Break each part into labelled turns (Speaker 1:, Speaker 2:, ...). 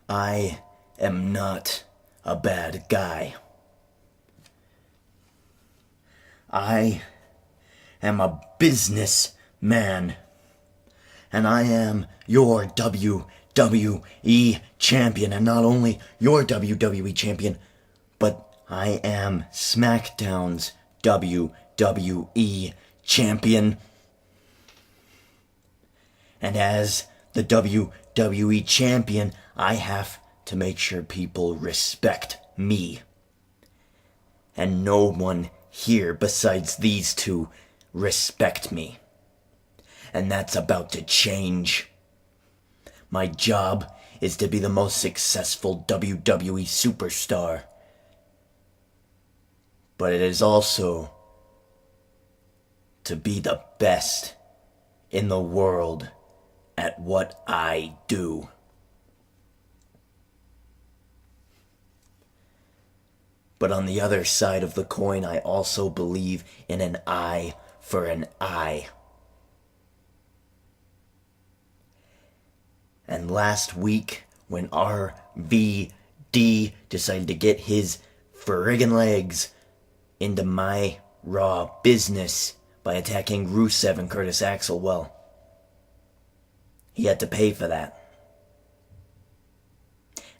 Speaker 1: I am not a bad guy. I am a businessman. And I am your WWE Champion. And not only your WWE Champion, but I am Smackdown's WWE Champion. And as the WWE Champion, I have to make sure people respect me. And no one here besides these two respect me. And that's about to change. My job is to be the most successful WWE superstar. But it is also to be the best in the world at what I do. But on the other side of the coin, I also believe in an eye for an eye. And last week, when RVD decided to get his friggin' legs into my Raw business by attacking Rusev and Curtis Axel, well, he had to pay for that.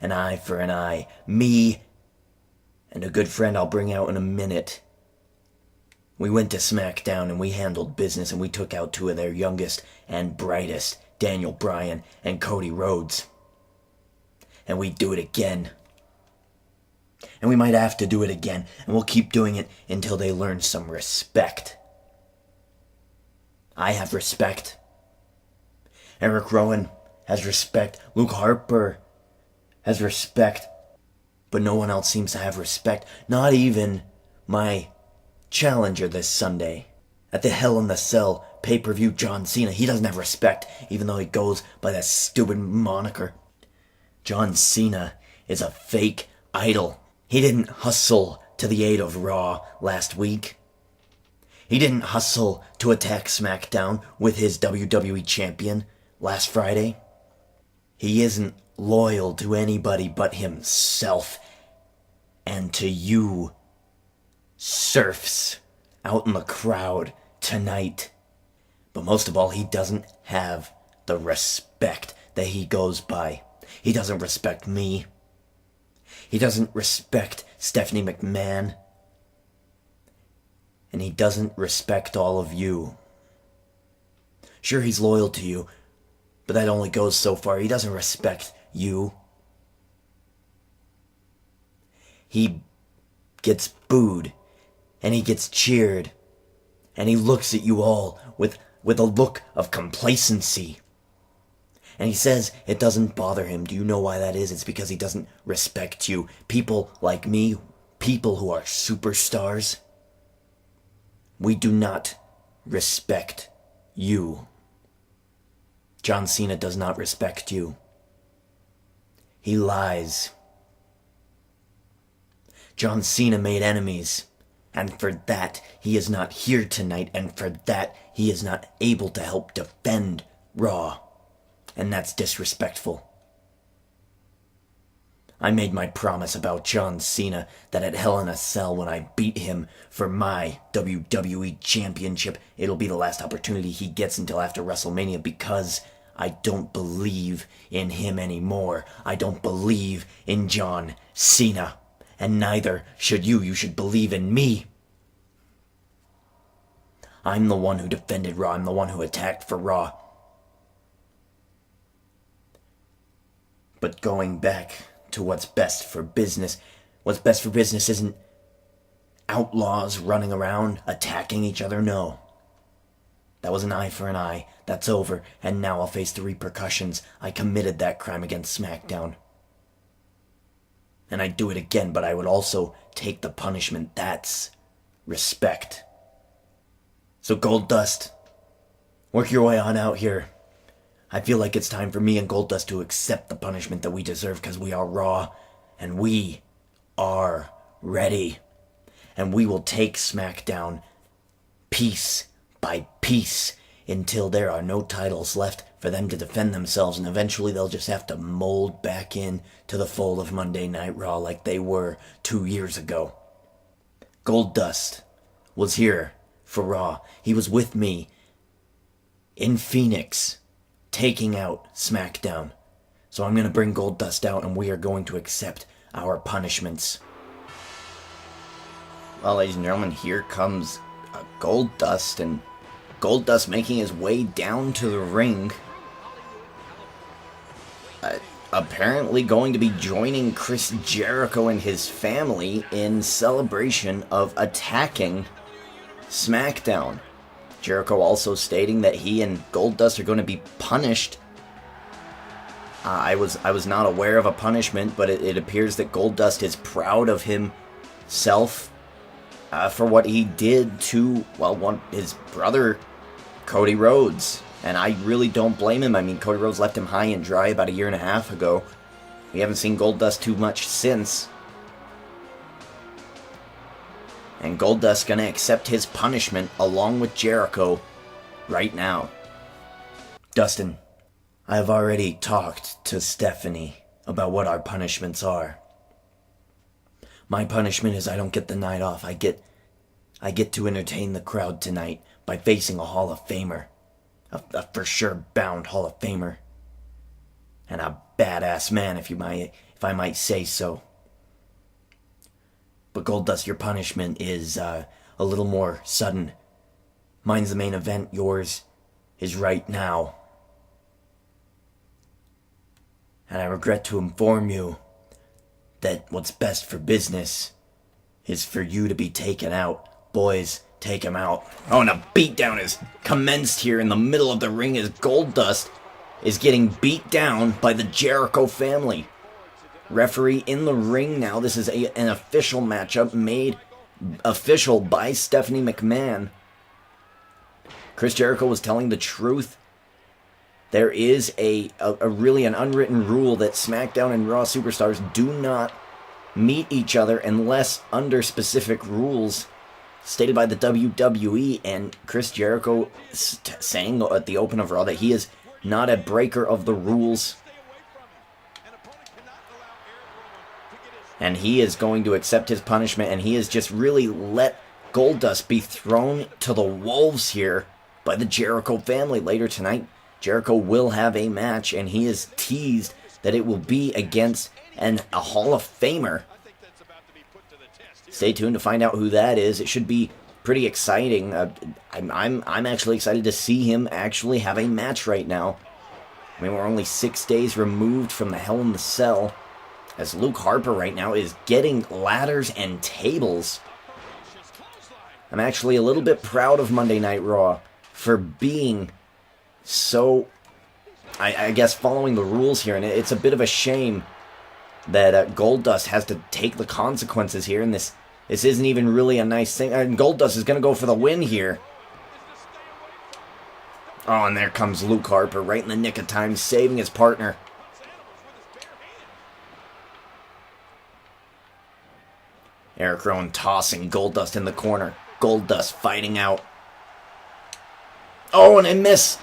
Speaker 1: An eye for an eye. Me and a good friend I'll bring out in a minute. We went to Smackdown and we handled business and we took out two of their youngest and brightest, Daniel Bryan and Cody Rhodes. And we do it again. And we might have to do it again, and we'll keep doing it until they learn some respect. I have respect. Erick Rowan has respect. Luke Harper has respect. But no one else seems to have respect. Not even my challenger this Sunday. At the Hell in the Cell pay-per-view, John Cena, he doesn't have respect, even though he goes by that stupid moniker. John Cena is a fake idol. He didn't hustle to the aid of Raw last week. He didn't hustle to attack SmackDown with his WWE Champion last Friday. He isn't loyal to anybody but himself and to you serfs out in the crowd tonight. But most of all, he doesn't have the respect that he goes by. He doesn't respect me. He doesn't respect Stephanie McMahon. And he doesn't respect all of you. Sure, he's loyal to you, but that only goes so far. He doesn't respect you. He gets booed, and he gets cheered, and he looks at you all with a look of complacency. And he says it doesn't bother him. Do you know why that is? It's because he doesn't respect you. People like me, people who are superstars, we do not respect you. John Cena does not respect you. He lies. John Cena made enemies, and for that he is not here tonight, and for that he is not able to help defend Raw. And that's disrespectful. I made my promise about John Cena that at Hell in a Cell, when I beat him for my WWE Championship, it'll be the last opportunity he gets until after WrestleMania, because I don't believe in him anymore. I don't believe in John Cena. And neither should you. You should believe in me. I'm the one who defended Raw. I'm the one who attacked for Raw. But going back to what's best for business isn't outlaws running around attacking each other, no. That was an eye for an eye. That's over, and now I'll face the repercussions. I committed that crime against SmackDown. And I'd do it again, but I would also take the punishment. That's respect. So Goldust, work your way on out here. I feel like it's time for me and Goldust to accept the punishment that we deserve, because we are Raw, and we are ready. And we will take SmackDown piece by piece until there are no titles left for them to defend themselves, and eventually they'll just have to mold back in to the fold of Monday Night Raw like they were 2 years ago. Goldust was here for Raw. He was with me in Phoenix, taking out Smackdown. So I'm going to bring Goldust out, and we are going to accept our punishments. Well, ladies and gentlemen, here comes Goldust, and Goldust making his way down to the ring. Apparently going to be joining Chris Jericho and his family in celebration of attacking Smackdown. Jericho also stating that he and Goldust are going to be punished. I was not aware of a punishment, but it appears that Goldust is proud of himself for what he did to, well, his brother, Cody Rhodes. And I really don't blame him. I mean, Cody Rhodes left him high and dry about 1.5 years ago. We haven't seen Goldust too much since. And Goldust's gonna accept his punishment along with Jericho right now. Dustin, I have already talked to Stephanie about what our punishments are. My punishment is I don't get the night off. I get to entertain the crowd tonight by facing a Hall of Famer. A for sure bound Hall of Famer. And a badass man, if I might say so. But Goldust, your punishment is a little more sudden. Mine's the main event, yours is right now. And I regret to inform you that what's best for business is for you to be taken out. Boys, take him out. Oh, and a beatdown is commenced here in the middle of the ring as Goldust is getting beat down by the Jericho family. Referee in the ring now. This is an official matchup made official by Stephanie McMahon. Chris Jericho was telling the truth. There is a really an unwritten rule that SmackDown and Raw superstars do not meet each other unless under specific rules stated by the WWE, and Chris Jericho saying at the open of Raw that he is not a breaker of the rules. And he is going to accept his punishment, and he has just really let Goldust be thrown to the wolves here by the Jericho family. Later tonight, Jericho will have a match, and he is teased that it will be against a Hall of Famer. Stay tuned to find out who that is. It should be pretty exciting. I'm actually excited to see him actually have a match right now. I mean, we're only 6 days removed from the Hell in the Cell, as Luke Harper right now is getting ladders and tables. I'm actually a little bit proud of Monday Night Raw for being so, I guess, following the rules here, and it's a bit of a shame that Goldust has to take the consequences here, and this isn't even really a nice thing. And Goldust is going to go for the win here. Oh, and there comes Luke Harper right in the nick of time, saving his partner. Erick Rowan tossing Goldust in the corner. Goldust fighting out. Oh, and a miss.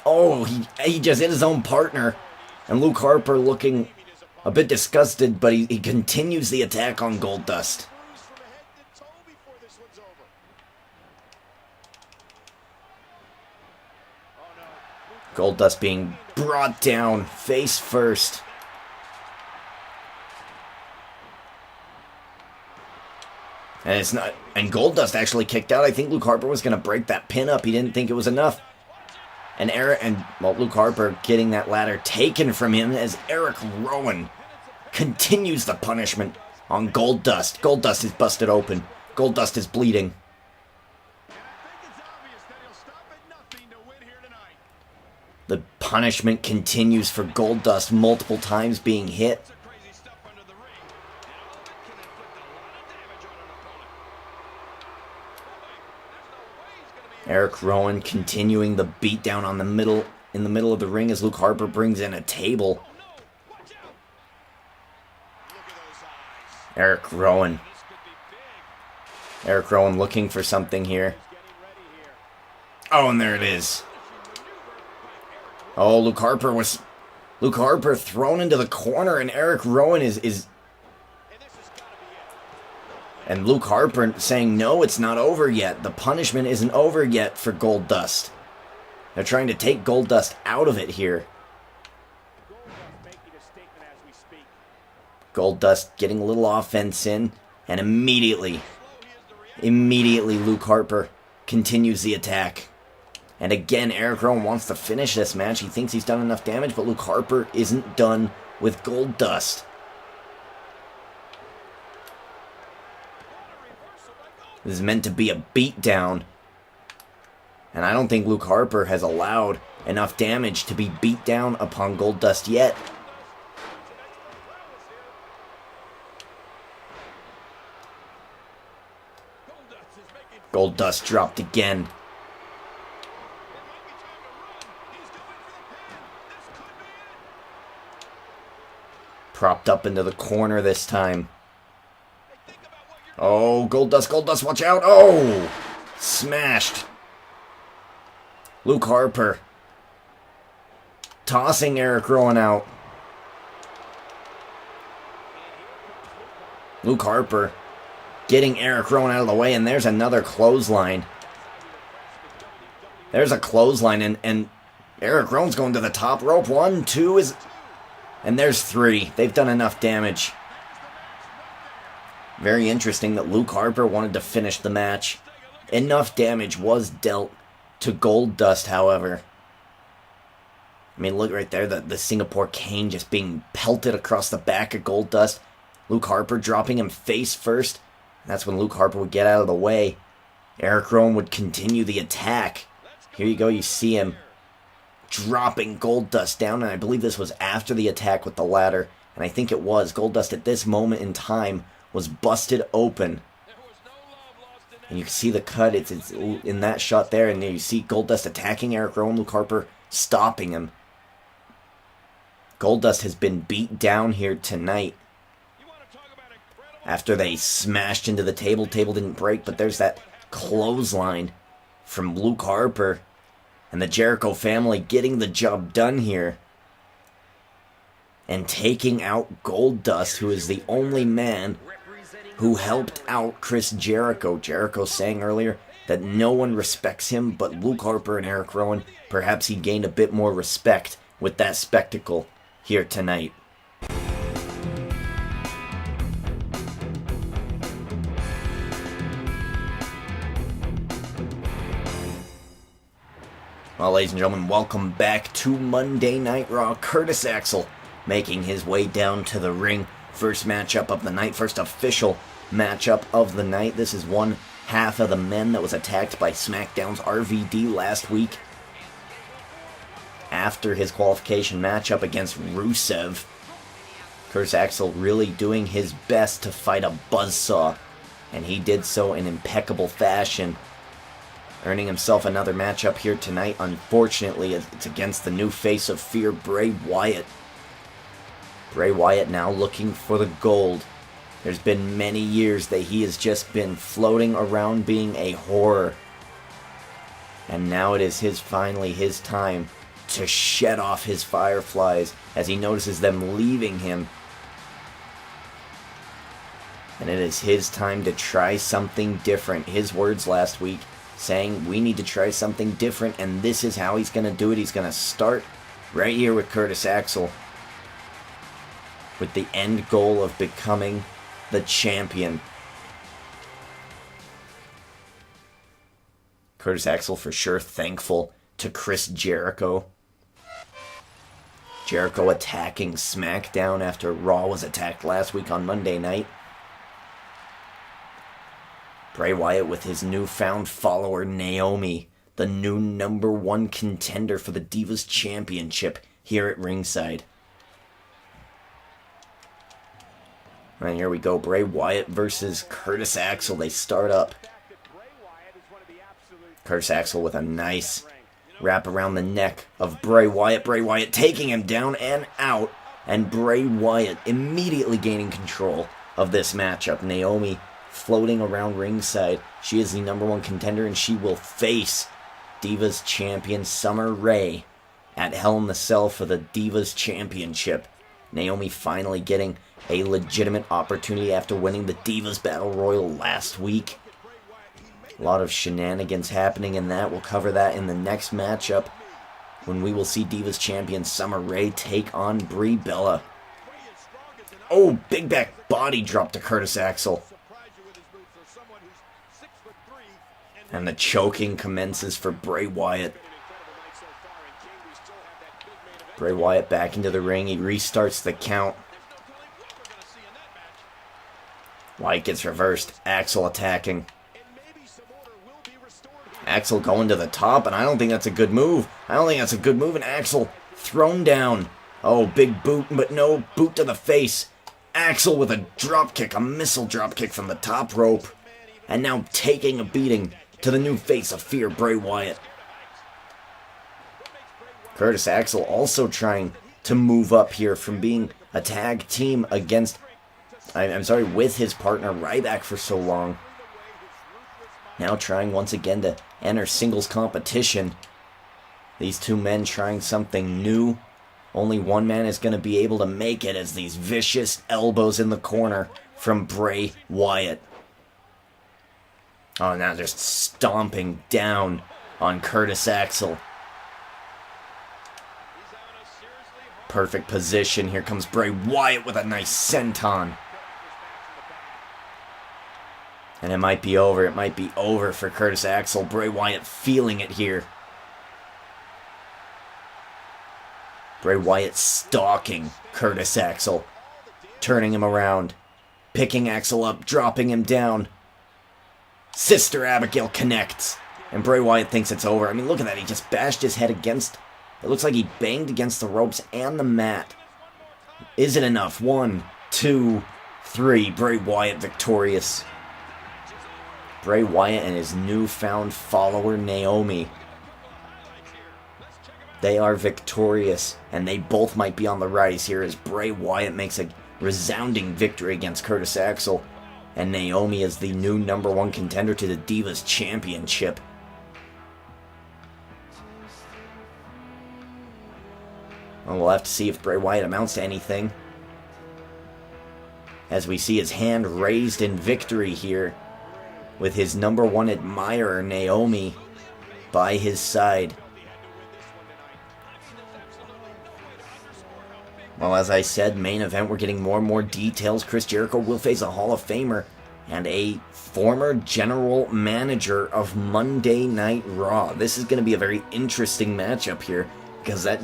Speaker 1: Oh, he just hit his own partner. And Luke Harper looking a bit disgusted, but he continues the attack on Goldust. Goldust being brought down face first. And it's not. And Goldust actually kicked out. I think Luke Harper was going to break that pin up. He didn't think it was enough. And Luke Harper getting that ladder taken from him as Erick Rowan continues the punishment on Goldust. Goldust is busted open. Goldust is bleeding. The punishment continues for Goldust, multiple times being hit. Erick Rowan continuing the beatdown in the middle of the ring as Luke Harper brings in a table. Erick Rowan looking for something here. Oh, and there it is. Oh, Luke Harper thrown into the corner, and Erick Rowan is and Luke Harper saying, no, it's not over yet. The punishment isn't over yet for Goldust. They're trying to take Goldust out of it here. Goldust getting a little offense in, and immediately Luke Harper continues the attack. And again, Erick Rowan wants to finish this match. He thinks he's done enough damage, but Luke Harper isn't done with Goldust. This is meant to be a beatdown. And I don't think Luke Harper has allowed enough damage to be beat down upon Goldust yet. Goldust dropped again. Propped up into the corner this time. Oh, Goldust, watch out. Oh, smashed. Luke Harper tossing Erick Rowan out. Luke Harper getting Erick Rowan out of the way, and there's another clothesline. There's a clothesline, and Erick Rowan's going to the top rope. 1, 2 is... And there's 3. They've done enough damage. Very interesting that Luke Harper wanted to finish the match. Enough damage was dealt to Goldust, however. I mean, look right there, the Singapore cane just being pelted across the back of Goldust. Luke Harper dropping him face first. That's when Luke Harper would get out of the way. Erick Rowan would continue the attack. Here you go, you see him dropping Goldust down, and I believe this was after the attack with the ladder, and I think it was. Goldust at this moment in time was busted open. And you can see the cut, it's in that shot there, and you see Goldust attacking Erick Rowan, Luke Harper stopping him. Goldust has been beat down here tonight. After they smashed into the table didn't break, but there's that clothesline from Luke Harper. And the Jericho family getting the job done here. And taking out Goldust, who is the only man who helped out Chris Jericho. Jericho saying earlier that no one respects him but Luke Harper and Erick Rowan. Perhaps he gained a bit more respect with that spectacle here tonight. Well, ladies and gentlemen, welcome back to Monday Night Raw. Curtis Axel making his way down to the ring. First matchup of the night, first official matchup of the night. This is one half of the men that was attacked by SmackDown's RVD last week. After his qualification matchup against Rusev, Curtis Axel really doing his best to fight a buzzsaw, and he did so in impeccable fashion, earning himself another matchup here tonight. Unfortunately, it's against the new face of fear, Bray Wyatt. Bray Wyatt now looking for the gold. There's been many years that he has just been floating around being a horror. And now it is finally his time to shed off his fireflies as he notices them leaving him. And it is his time to try something different. His words last week saying we need to try something different, and this is how he's going to do it. He's going to start right here with Curtis Axel, with the end goal of becoming the champion. Curtis Axel for sure thankful to Chris Jericho. Jericho attacking SmackDown after Raw was attacked last week on Monday night. Bray Wyatt with his newfound follower Naomi, the new #1 contender for the Divas Championship here at ringside. And here we go, Bray Wyatt versus Curtis Axel. They start up. Curtis Axel with a nice wrap around the neck of Bray Wyatt. Bray Wyatt taking him down and out, and Bray Wyatt immediately gaining control of this matchup. Naomi floating around ringside. She is the #1 contender, and she will face Divas champion Summer Rae at Hell in the Cell for the Divas Championship. Naomi finally getting a legitimate opportunity after winning the Divas Battle Royal last week. A lot of shenanigans happening in that. We'll cover that in the next matchup when we will see Divas Champion Summer Rae take on Brie Bella. Oh, big back body drop to Curtis Axel. And the choking commences for Bray Wyatt. Bray Wyatt back into the ring. He restarts the count. Wyatt gets reversed. Axel attacking. Axel going to the top, and I don't think that's a good move. And Axel thrown down. Oh, big boot, but no, boot to the face. Axel with a drop kick, a missile drop kick from the top rope. And now taking a beating to the new face of fear, Bray Wyatt. Curtis Axel also trying to move up here from being a tag team against, with his partner Ryback for so long. Now trying once again to enter singles competition. These two men trying something new. Only one man is going to be able to make it as these vicious elbows in the corner from Bray Wyatt. Oh, now just stomping down on Curtis Axel. Perfect position. Here comes Bray Wyatt with a nice senton. And it might be over. It might be over for Curtis Axel. Bray Wyatt feeling it here. Bray Wyatt stalking Curtis Axel. Turning him around. Picking Axel up. Dropping him down. Sister Abigail connects. And Bray Wyatt thinks it's over. I mean, look at that. He just bashed his head against... It looks like he banged against the ropes and the mat. Is it enough? 1, 2, 3. Bray Wyatt victorious. Bray Wyatt and his newfound follower Naomi. They are victorious, and they both might be on the rise here as Bray Wyatt makes a resounding victory against Curtis Axel, and Naomi is the new #1 contender to the Divas Championship. Well, we'll have to see if Bray Wyatt amounts to anything, as we see his hand raised in victory here, with his #1 admirer, Naomi, by his side. Well, as I said, main event, we're getting more and more details. Chris Jericho will face a Hall of Famer and a former general manager of Monday Night Raw. This is going to be a very interesting matchup here, because it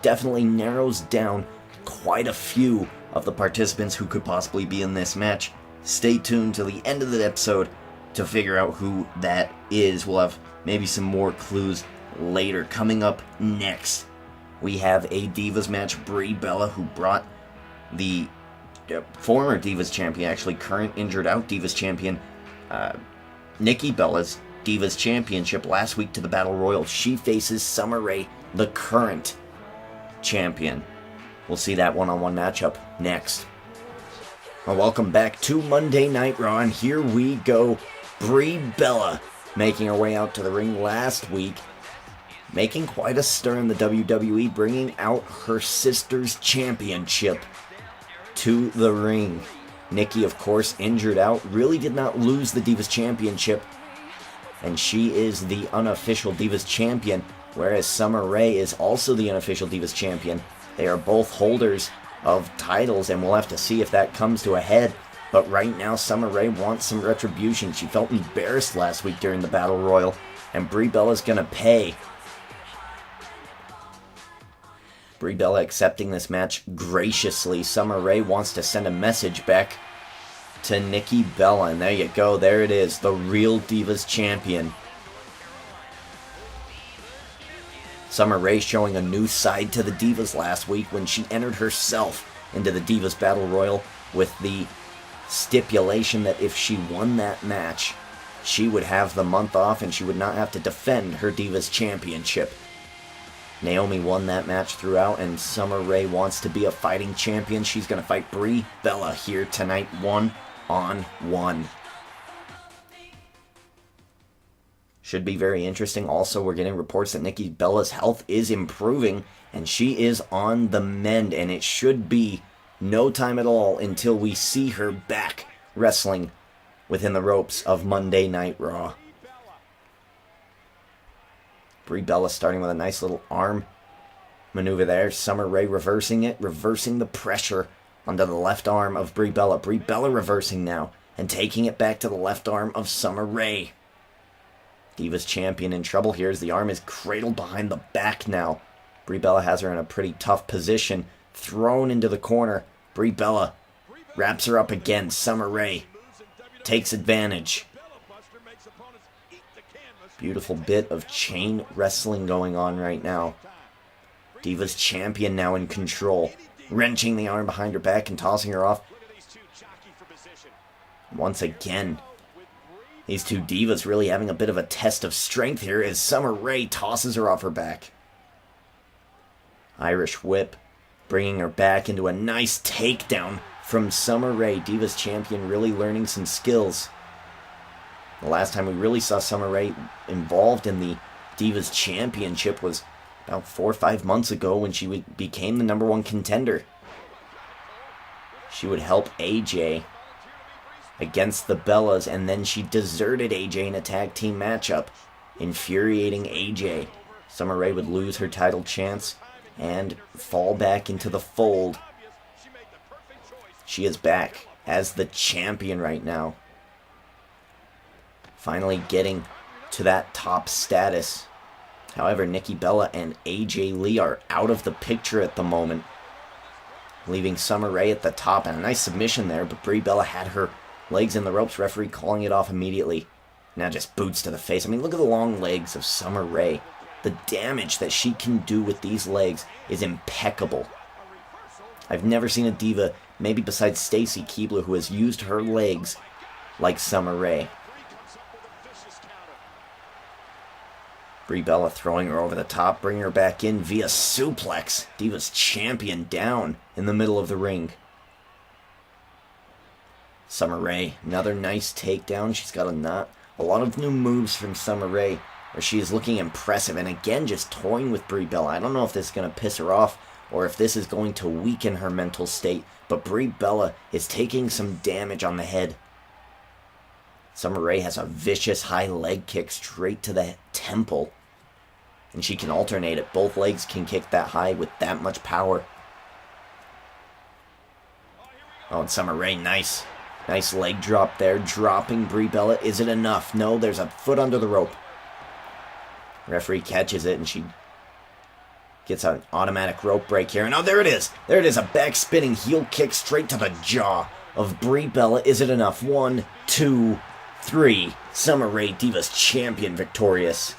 Speaker 1: definitely narrows down quite a few of the participants who could possibly be in this match. Stay tuned till the end of the episode to figure out who that is. We'll have maybe some more clues later. Coming up next, we have a Divas match. Brie Bella, who brought the former Divas Champion, actually current injured out Divas Champion, Nikki Bella's Divas Championship last week to the Battle Royal. She faces Summer Rae, the current champion. We'll see that one-on-one matchup next. Well, welcome back to Monday Night Raw, and here we go. Brie Bella making her way out to the ring last week, making quite a stir in the WWE, bringing out her sister's championship to the ring. Nikki, of course, injured out, really did not lose the Divas Championship, and she is the unofficial Divas Champion, whereas Summer Rae is also the unofficial Divas Champion. They are both holders of titles, and we'll have to see if that comes to a head. But right now, Summer Rae wants some retribution. She felt embarrassed last week during the Battle Royal, and Brie Bella's gonna pay. Brie Bella accepting this match graciously. Summer Rae wants to send a message back to Nikki Bella, and there you go. There it is, the real Divas Champion. Summer Rae showing a new side to the Divas last week when she entered herself into the Divas Battle Royal with the stipulation that if she won that match, she would have the month off and she would not have to defend her Divas Championship. Naomi won that match throughout, and Summer Rae wants to be a fighting champion. She's going to fight Brie Bella here tonight, 1-on-1. Should be very interesting. Also, we're getting reports that Nikki Bella's health is improving, and she is on the mend, and it should be no time at all until we see her back wrestling within the ropes of Monday Night Raw. Brie Bella starting with a nice little arm maneuver there. Summer Rae reversing it, reversing the pressure onto the left arm of Brie Bella. Brie Bella reversing now and taking it back to the left arm of Summer Rae. Divas Champion in trouble here as the arm is cradled behind the back now. Brie Bella has her in a pretty tough position. Thrown into the corner. Brie Bella wraps her up again. Summer Rae takes advantage. Beautiful bit of chain wrestling going on right now. Divas Champion now in control. Wrenching the arm behind her back and tossing her off. Once again, these two divas really having a bit of a test of strength here as Summer Rae tosses her off her back. Irish whip, bringing her back into a nice takedown from Summer Rae. Divas Champion really learning some skills. The last time we really saw Summer Rae involved in the Divas Championship was about 4 or 5 months ago when she became the #1 contender. She would help AJ against the Bellas, and then she deserted AJ in a tag team matchup, infuriating AJ. Summer Rae would lose her title chance and fall back into the fold. She is back as the champion right now. Finally getting to that top status. However, Nikki Bella and AJ Lee are out of the picture at the moment, leaving Summer Rae at the top, and a nice submission there, but Brie Bella had her legs in the ropes, referee calling it off immediately. Now just boots to the face. I mean, look at the long legs of Summer Rae. The damage that she can do with these legs is impeccable. I've never seen a diva, maybe besides Stacy Keibler, who has used her legs like Summer Rae. Brie Bella throwing her over the top, bringing her back in via suplex. Divas Champion down in the middle of the ring. Summer Rae, another nice takedown. She's got a lot of new moves from Summer Rae, where she is looking impressive, and again just toying with Brie Bella. I don't know if this is going to piss her off or if this is going to weaken her mental state, but Brie Bella is taking some damage on the head. Summer Rae has a vicious high leg kick straight to the temple, and she can alternate it. Both legs can kick that high with that much power. Oh, and Summer Rae, nice leg drop there, dropping Brie Bella. Is it enough? No, there's a foot under the rope. Referee catches it, and she gets an automatic rope break here. And oh, there it is. There it is, a back spinning heel kick straight to the jaw of Brie Bella. Is it enough? 1, 2, 3. Summer Rae, Divas Champion, victorious.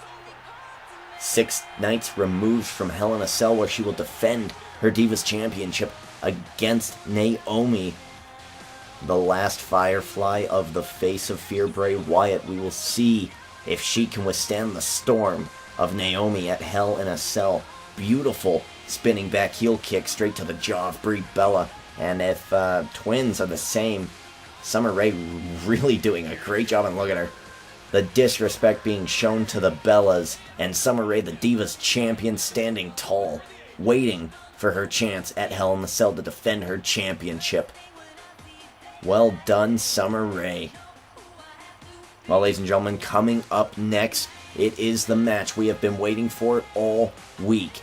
Speaker 1: 6 nights removed from Hell in a Cell, where she will defend her Divas Championship against Naomi, the last Firefly of the Face of Fear, Bray Wyatt. We will see if she can withstand the storm of Naomi at Hell in a Cell. Beautiful spinning back heel kick straight to the jaw of Brie Bella. And if twins are the same, Summer Rae really doing a great job. And look at her. The disrespect being shown to the Bellas. And Summer Rae, the Divas Champion, standing tall, waiting for her chance at Hell in the Cell to defend her championship. Well done, Summer Rae. Well, ladies and gentlemen, coming up next, it is the match we have been waiting for all week.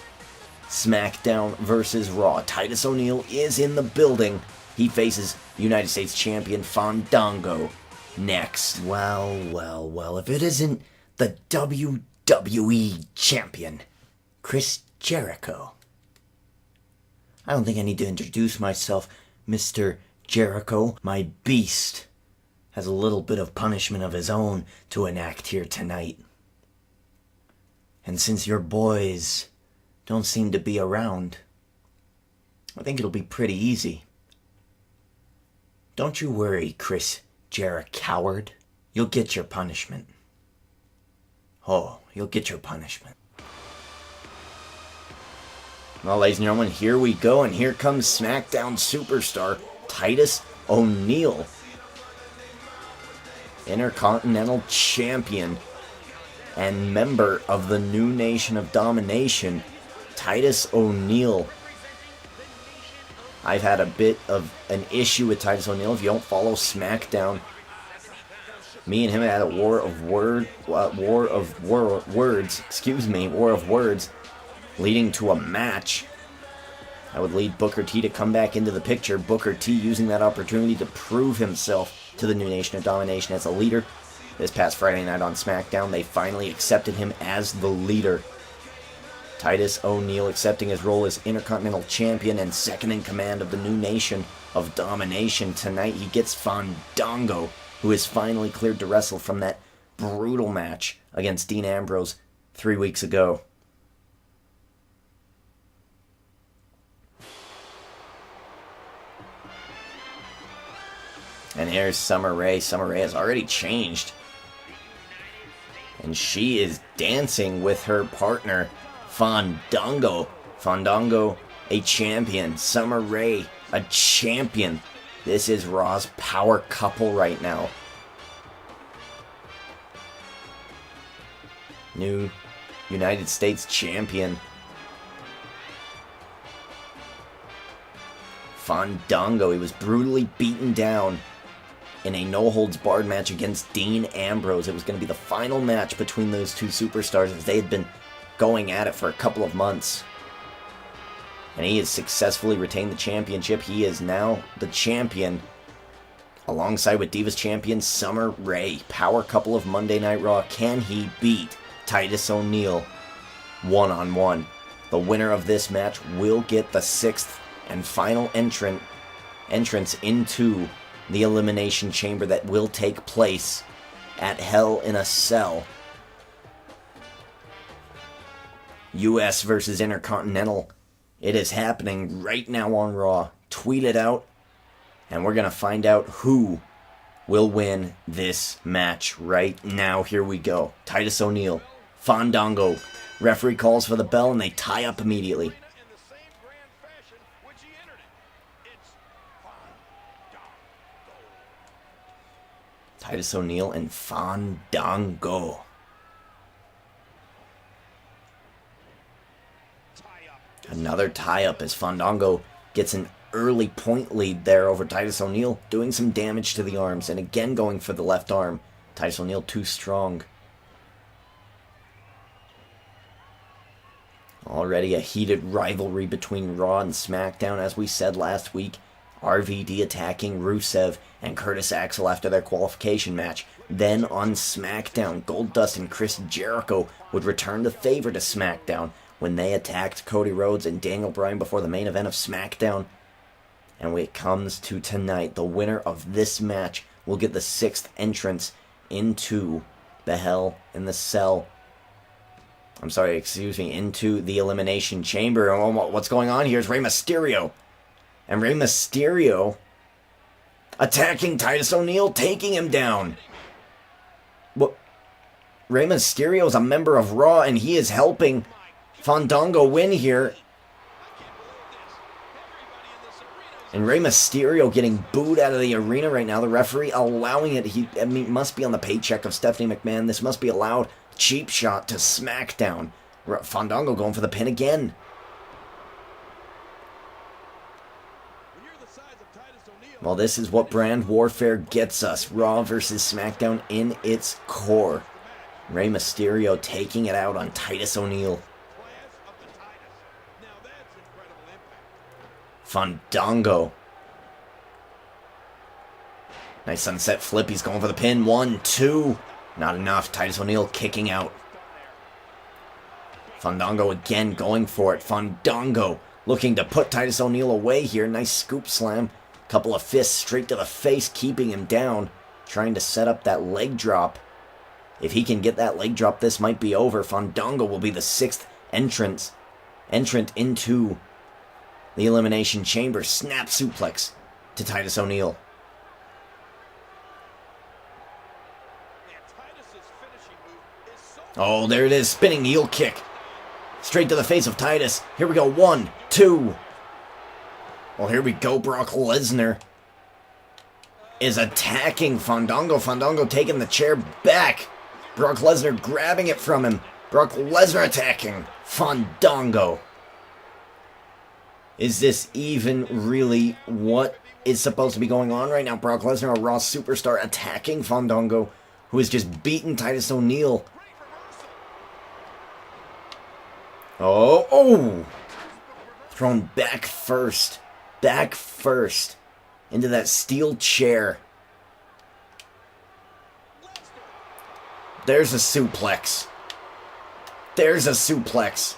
Speaker 1: Smackdown versus Raw. Titus O'Neil is in the building. He faces United States Champion Fandango next. Well, if it isn't the WWE Champion, Chris Jericho. I don't think I need to introduce myself, Mr. Jericho. My beast has a little bit of punishment of his own to enact here tonight. And since your boys don't seem to be around, I think it'll be pretty easy. Don't you worry, Chris Jericho, coward. You'll get your punishment. Oh, you'll get your punishment. Well, ladies and gentlemen, here we go, and here comes SmackDown superstar Titus O'Neil, Intercontinental Champion, and member of the new Nation of Domination, Titus O'Neil. I've had a bit of an issue with Titus O'Neil. If you don't follow Smackdown, me and him had a war of words, leading to a match. I would lead Booker T to come back into the picture. Booker T using that opportunity to prove himself to the new Nation of Domination as a leader. This past Friday night on SmackDown, they finally accepted him as the leader. Titus O'Neil accepting his role as Intercontinental Champion and second in command of the new Nation of Domination. Tonight he gets Fandango, who is finally cleared to wrestle from that brutal match against Dean Ambrose 3 weeks ago. And here's Summer Rae. Summer Rae has already changed. And she is dancing with her partner, Fandango. Fandango, a champion. Summer Rae, a champion. This is Raw's power couple right now. New United States champion. Fandango, he was brutally beaten down in a no-holds-barred match against Dean Ambrose. It was going to be the final match between those two superstars as they had been going at it for a couple of months. And he has successfully retained the championship. He is now the champion alongside with Divas champion Summer Rae. Power couple of Monday Night Raw. Can he beat Titus O'Neil one-on-one? The winner of this match will get the sixth and final entrance into the Elimination Chamber that will take place at Hell in a Cell. US versus Intercontinental. It is happening right now on Raw. Tweet it out, and we're going to find out who will win this match right now. Here we go. Titus O'Neil, Fandango. Referee calls for the bell, and they tie up immediately. Titus O'Neil and Fandango. Another tie-up as Fandango gets an early point lead there over Titus O'Neil, doing some damage to the arms, and again going for the left arm. Titus O'Neil too strong. Already a heated rivalry between Raw and SmackDown, as we said last week. RVD attacking Rusev and Curtis Axel after their qualification match. Then on SmackDown, Goldust and Chris Jericho would return the favor to SmackDown when they attacked Cody Rhodes and Daniel Bryan before the main event of SmackDown. And when it comes to tonight, the winner of this match will get the sixth entrance into the Hell in the Cell. Into the Elimination Chamber. Oh, what's going on here is Rey Mysterio. And Rey Mysterio attacking Titus O'Neil, taking him down. What? Rey Mysterio is a member of Raw, and he is helping Fandango win here. And Rey Mysterio getting booed out of the arena right now. The referee allowing it. It must be on the paycheck of Stephanie McMahon. This must be allowed. Cheap shot to SmackDown. Fandango going for the pin again. Well, this is what brand warfare gets us. Raw versus SmackDown in its core. Rey Mysterio taking it out on Titus O'Neil. Fandango. Nice sunset flip. He's going for the pin. 1, 2. Not enough. Titus O'Neil kicking out. Fandango again going for it. Fandango looking to put Titus O'Neil away here. Nice scoop slam. Couple of fists straight to the face, keeping him down. Trying to set up that leg drop. If he can get that leg drop, this might be over. Fandango will be the sixth entrant into the Elimination Chamber. Snap suplex to Titus O'Neil. Oh, there it is. Spinning heel kick. Straight to the face of Titus. Here we go. 1, 2. Well, here we go. Brock Lesnar is attacking Fandango. Fandango taking the chair back. Brock Lesnar grabbing it from him. Brock Lesnar attacking Fandango. Is this even really what is supposed to be going on right now? Brock Lesnar, a Raw superstar, attacking Fandango, who has just beaten Titus O'Neil. Oh! Thrown back first. Back first. Into that steel chair. There's a suplex. There's a suplex.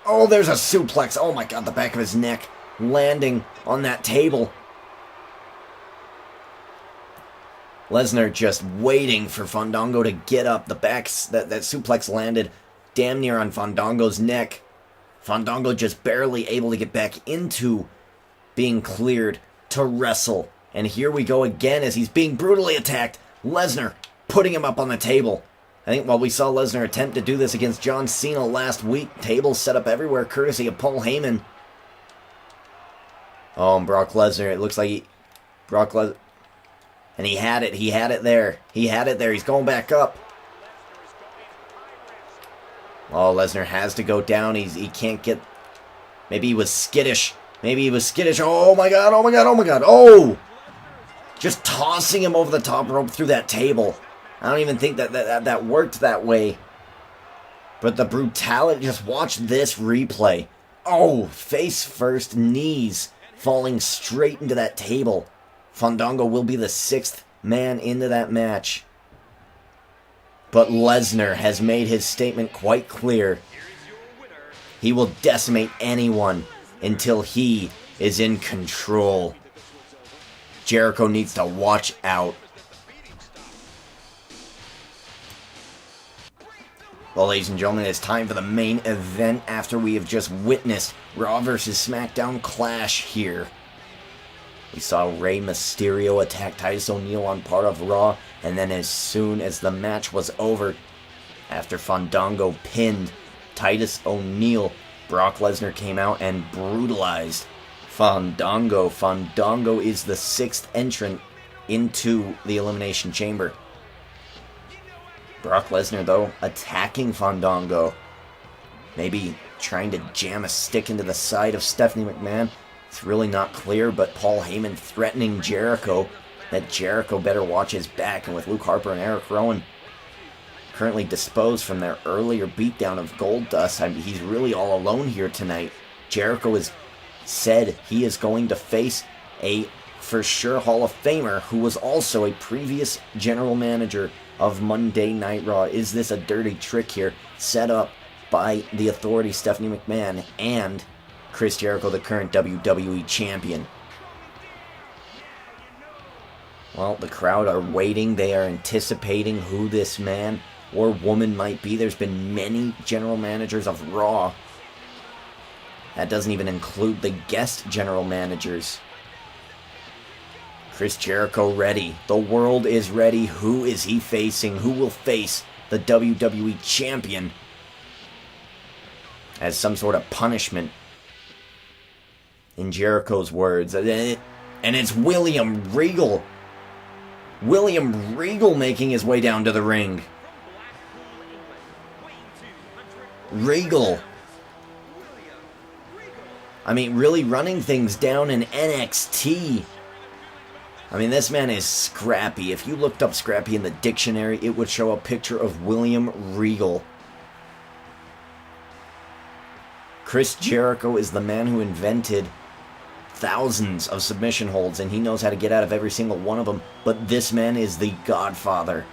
Speaker 1: Oh, there's a suplex. Oh my god, the back of his neck landing on that table. Lesnar just waiting for Fandango to get up. The backs, that suplex landed damn near on Fandango's neck. Fandango just barely able to get back into being cleared to wrestle. And here we go again as he's being brutally attacked. Lesnar putting him up on the table. I think while we saw Lesnar attempt to do this against John Cena last week, tables set up everywhere courtesy of Paul Heyman. Oh, and Brock Lesnar, it looks like Brock Lesnar, and he had it there. He had it there, he's going back up. Oh, Lesnar has to go down, he can't get, maybe he was skittish. Oh my god, oh! Just tossing him over the top rope through that table. I don't even think that worked that way. But the brutality, just watch this replay. Oh, face first, knees falling straight into that table. Fandango will be the 6th man into that match. But Lesnar has made his statement quite clear. He will decimate anyone until he is in control. Jericho needs to watch out. Well, ladies and gentlemen, it's time for the main event after we have just witnessed Raw vs. Smackdown clash here. We saw Rey Mysterio attack Titus O'Neil on part of Raw, and then as soon as the match was over, after Fandango pinned Titus O'Neil, Brock Lesnar came out and brutalized Fandango. Fandango is the 6th entrant into the Elimination Chamber. Brock Lesnar, though, attacking Fandango. Maybe trying to jam a stick into the side of Stephanie McMahon. It's really not clear, but Paul Heyman threatening Jericho that Jericho better watch his back. And with Luke Harper and Erick Rowan currently disposed from their earlier beatdown of Goldust, he's really all alone here tonight. Jericho has said he is going to face a for sure Hall of Famer who was also a previous general manager of Monday Night Raw. Is this a dirty trick here set up by the Authority, Stephanie McMahon, and Chris Jericho, the current WWE Champion? Well, the crowd are waiting. They are anticipating who this man or woman might be. There's been many general managers of Raw. That doesn't even include the guest general managers. Chris Jericho ready. The world is ready. Who is he facing? Who will face the WWE Champion as some sort of punishment? In Jericho's words. And it's William Regal. William Regal making his way down to the ring. Regal. I mean, really running things down in NXT. I mean, this man is scrappy. If you looked up scrappy in the dictionary, it would show a picture of William Regal. Chris Jericho is the man who invented thousands of submission holds, and he knows how to get out of every single one of them. But this man is the godfather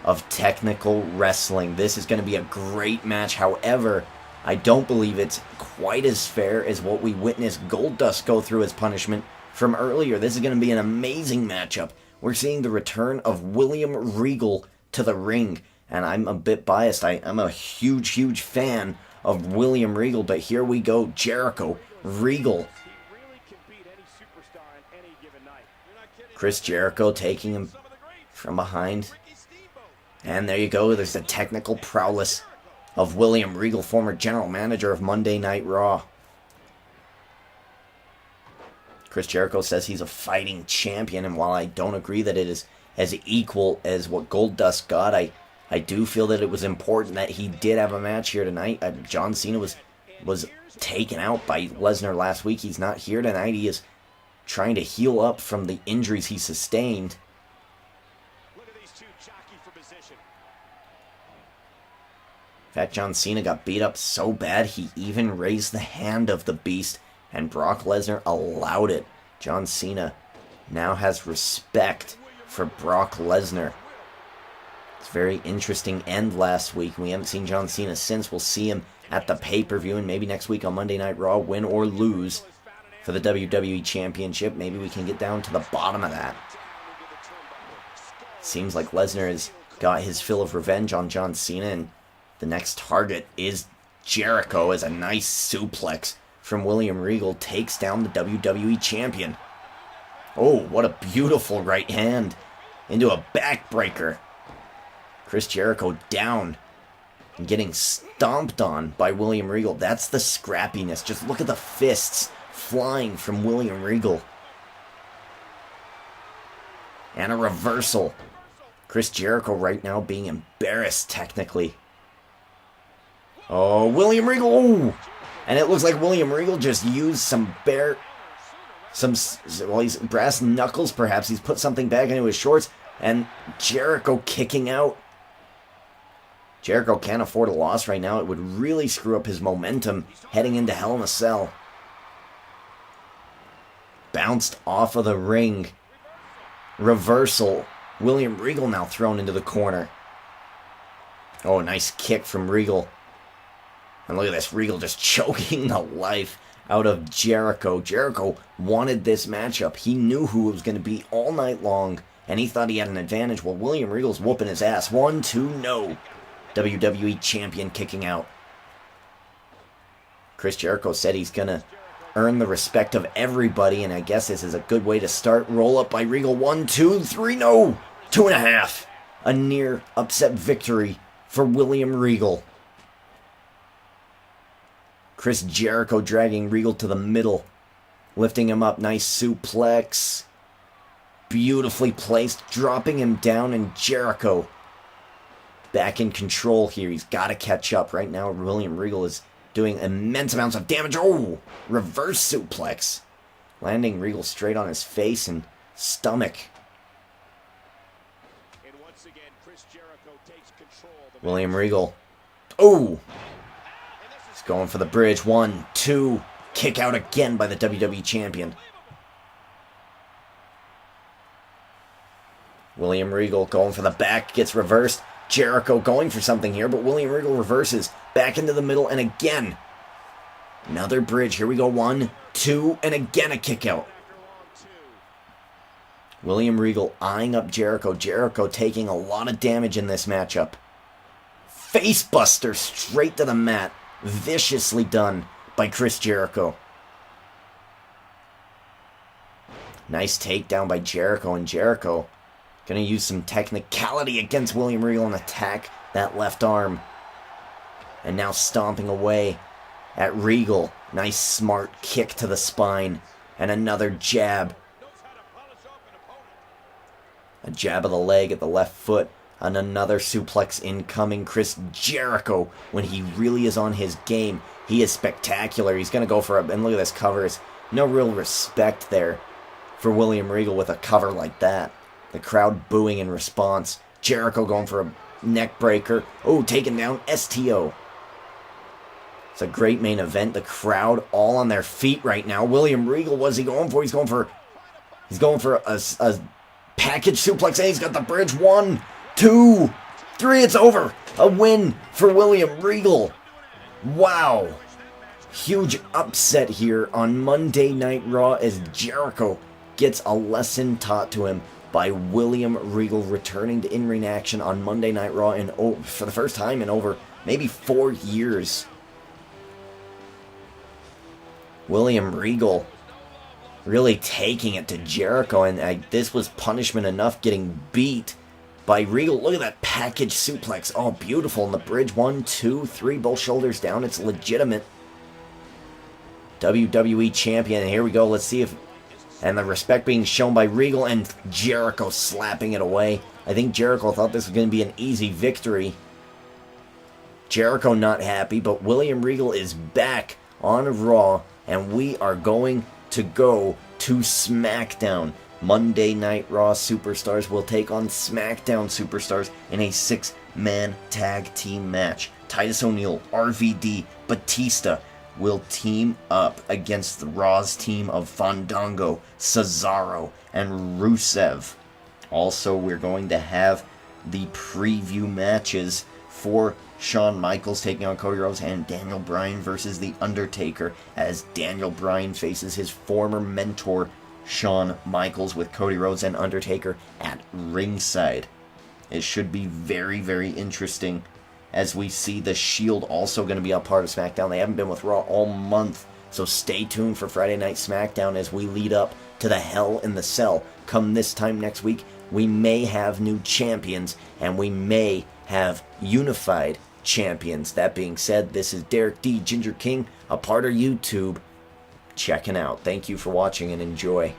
Speaker 1: of technical wrestling. This is going to be a great match. However, I don't believe it's quite as fair as what we witnessed Goldust go through as punishment from earlier. This is going to be an amazing matchup. We're seeing the return of William Regal to the ring, and I'm a bit biased. I'm a huge fan of William Regal, but here we go. Jericho, Regal. Chris Jericho taking him from behind. And there you go. There's the technical prowess of William Regal, former general manager of Monday Night Raw. Chris Jericho says he's a fighting champion, and while I don't agree that it is as equal as what Goldust got. I do feel that it was important that he did have a match here tonight. John Cena was taken out by Lesnar last week. He's not here tonight. He is trying to heal up from the injuries he sustained. In fact, John Cena got beat up so bad he even raised the hand of the Beast, and Brock Lesnar allowed it. John Cena now has respect for Brock Lesnar. It's very interesting end last week. We haven't seen John Cena since. We'll see him at the pay-per-view, and maybe next week on Monday Night Raw, win or lose for the WWE Championship. Maybe we can get down to the bottom of that. Seems like Lesnar has got his fill of revenge on John Cena, and the next target is Jericho, as a nice suplex from William Regal takes down the WWE Champion. Oh, what a beautiful right hand into a backbreaker. Chris Jericho down and getting stomped on by William Regal. That's the scrappiness. Just look at the fists flying from William Regal. And a reversal. Chris Jericho right now being embarrassed technically. Oh, William Regal. Oh. And it looks like William Regal just used he's brass knuckles perhaps. He's put something back into his shorts. And Jericho kicking out. Jericho can't afford a loss right now. It would really screw up his momentum heading into Hell in a Cell. Bounced off of the ring. Reversal. William Regal now thrown into the corner. Oh, nice kick from Regal. And look at this, Regal just choking the life out of Jericho. Jericho wanted this matchup. He knew who it was going to be all night long, and he thought he had an advantage. Well, William Regal's whooping his ass. 1, 2, no. WWE Champion kicking out. Chris Jericho said he's going to earn the respect of everybody, and I guess this is a good way to start. Roll up by Regal. 1, 2, 3, no. 2.5. A near upset victory for William Regal. Chris Jericho dragging Regal to the middle. Lifting him up. Nice suplex. Beautifully placed. Dropping him down, and Jericho back in control here. He's got to catch up. Right now, William Regal is doing immense amounts of damage. Oh! Reverse suplex. Landing Regal straight on his face and stomach.
Speaker 2: And once again, Chris Jericho takes control.
Speaker 1: William Regal. Oh! He's going for the bridge. 1, 2. Kick out again by the WWE Champion. William Regal going for the back. Gets reversed. Jericho going for something here, but William Regal reverses. Back into the middle, and again. Another bridge. Here we go. 1, 2, and again a kick out. William Regal eyeing up Jericho. Jericho taking a lot of damage in this matchup. Facebuster straight to the mat. Viciously done by Chris Jericho. Nice takedown by Jericho, and Jericho going to use some technicality against William Regal and attack that left arm. And now stomping away at Regal. Nice smart kick to the spine. And another jab. A jab of the leg at the left foot. And another suplex incoming. Chris Jericho, when he really is on his game, he is spectacular. He's going to go for a... And look at this cover. There's no real respect there for William Regal with a cover like that. The crowd booing in response. Jericho going for a neck breaker. Oh, taking down STO. It's a great main event. The crowd all on their feet right now. William Regal, what's he going for? He's going for a package suplex. And he's got the bridge. 1, 2, 3. It's over. A win for William Regal. Wow. Huge upset here on Monday Night Raw as Jericho gets a lesson taught to him by William Regal, returning to in-ring action on Monday Night Raw for the first time in over maybe 4 years. William Regal really taking it to Jericho, and this was punishment enough, getting beat by Regal. Look at that package suplex. Oh, beautiful. In the bridge. 1, 2, 3. Both shoulders down. It's legitimate. WWE Champion. And here we go. Let's see if And the respect being shown by Regal and Jericho slapping it away. I think Jericho thought this was going to be an easy victory. Jericho not happy, but William Regal is back on Raw, and we are going to go to SmackDown. Monday Night Raw Superstars will take on SmackDown Superstars in a 6-man tag team match. Titus O'Neil, RVD, Batista will team up against the Raw's team of Fandango, Cesaro, and Rusev. Also, we're going to have the preview matches for Shawn Michaels taking on Cody Rhodes and Daniel Bryan versus The Undertaker, as Daniel Bryan faces his former mentor Shawn Michaels with Cody Rhodes and Undertaker at ringside. It should be very, very interesting, as we see the Shield also going to be a part of SmackDown. They haven't been with Raw all month, so stay tuned for Friday Night SmackDown as we lead up to the Hell in the Cell. Come this time next week, we may have new champions, and we may have unified champions. That being said, this is Derek D. Ginger King, a part of YouTube, checking out. Thank you for watching and enjoy.